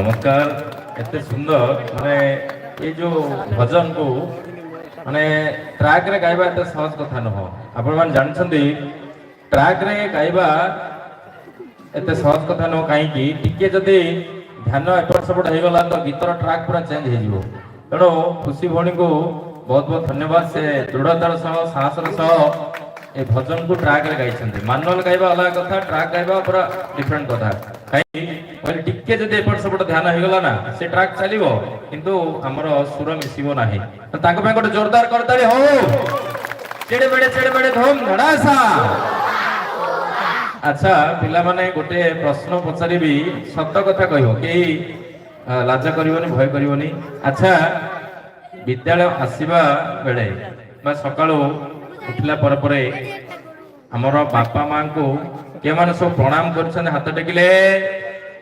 चमत्कार एते सुंदर माने ये जो भजन को माने ट्रैक रे गाइबा एते सहज कथा नहो आपण मान जानछन्ती ट्रैक रे गाइबा एते सहज कथा नहो काई की टिके जदी ध्यान एपट सेपट हे गला तो गीतर ट्रैक पूरा चेंज हे जिवो तेणु खुशी भणी को बहुत बहुत धन्यवाद से दृढ़तार सह साहसर सह ए भजन को ट्रैक रे गाइछन्ती मानुअल गाइबा अलग कथा ट्रैक गाइबा पूरा डिफरेंट कथा काई ओइ टिके जदी एपट सेपट ध्यान हे गला ना से ट्रैक चलिबो किंतु हमर सुर मिसिबो नाही तो ताको पे गोटे जोरदार करताली हो चेड़े बेड़े धूम धड़ासा। अच्छा पिला माने गोटे प्रश्न पचारिबी सत्य कथा कहबो के लाज करिवनी भय करिवनी। अच्छा विद्यालय आसीबा बेले बा सकाळो उठला परे हमर बापा मां को के माने सब प्रणाम करछन हाथ टेकिले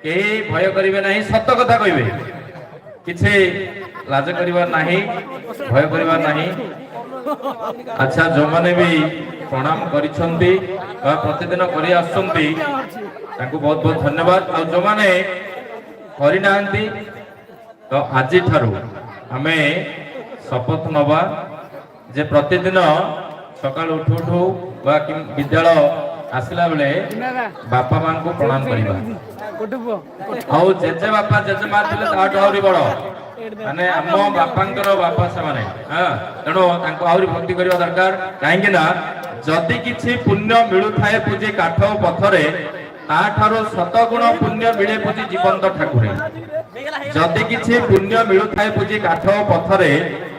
के भय करिवे नाही सत्य कथा कहबे किछे लाज करिवा नाही भय करिवा नाही। अच्छा जो माने भी प्रणाम करिछन्ती बा प्रतिदिन करि आछन्ती ताको बहुत बहुत धन्यवाद और जो माने करि नांती तो आजि थारु हमें शपथ नवा जे प्रतिदिन सकाल उठू उठू बा विद्यालय आसला बेले बापा मां को प्रणाम करिबा और जेजे बापा जेजे मां थिले ताटो आउरी बड़ माने हमो बापांकर बापा से माने हां तेणु तांको आउरी भक्ति करिवा दरकार काहेकि ना जदि किछि पुण्य मिलु थाए पूजी काठ पथरे ता ठारो शतगुण पुण्य मिले पूजी जीवंत ठाकुरे जदि किछि पुण्य मिलु थाए पूजी काठ पथरे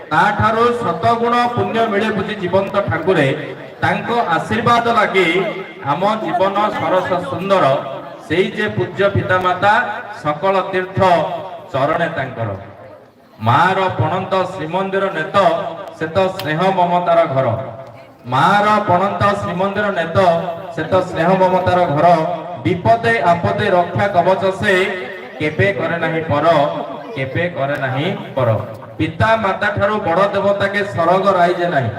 ता ठारो शतगुण पुण्य मिले पूजी जीवंत ठाकुरे तांको आशीर्वाद लागि आम जीवन सरस सुंदर सेई जे पूज्य पिता माता सकल तीर्थ चरणे तांकर मार पणंत श्रीमंदिर नेत से तो स्नेह ममतार घर मार पणंत श्रीमंदिर नेत से तो स्नेह ममतार घर विपदे आपदे रक्षा कवच से केबे करे नाही पर केबे करे नाही पर पिता माता ठारू बड़ देवता के सरग राइजे नाही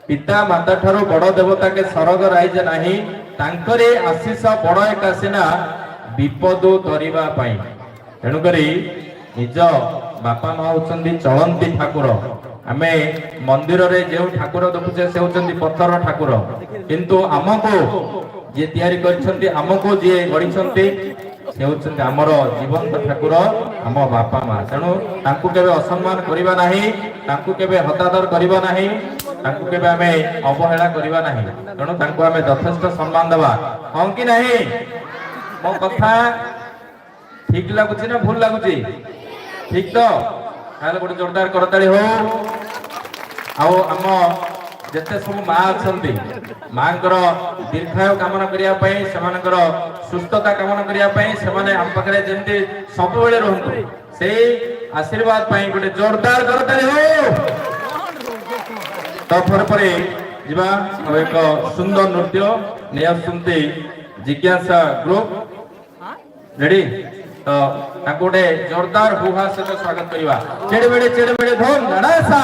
पिता माता ठारू बड़ देवता के सरग राइजे नाही तांकरे आशीष बड़ एकासिना विपद तरिबा पाई तेणु करी निज बापा माँ होचंदी चलंती ठाकुर आमे मंदिर रे जो ठाकुर देखुचे से होचंदी पत्थर ठाकुर किंतु आमको जे तयारी करछंती आमको जे गढिछंती से होचंदी हमर जीवंत ठाकुर हम बापा माँ तेणु तांकु केबे असम्मान करिबा नाही तांकु केबे हतादर करिबा नाही तांकु केबे आमे अवहेला करिबा नाही तेणु तांकु आमे यथेष्ट सम्मान देबा हम कि नाही मो कथा ठीक लागुची ना भूल लागुची ठीक तो ताले गोटे जोरदार करताली हो आउ आम जेते सब माँ अछंती मांकर दीर्घायु कामना करिया पई सेमानकर सुस्थता कामना करिया पई सेमाने हम पकड़े जेंती सब बेले रहंतु सेई आशीर्वाद पई गोटे जोरदार करताली हो। तो परे जिबा एक सुंदर नृत्य निया सुनती जिज्ञासा ग्रुप रेडी तो गोटे जोरदार हुहा से स्वागत करिवा चेड़े बेड़े धूम धड़ासा।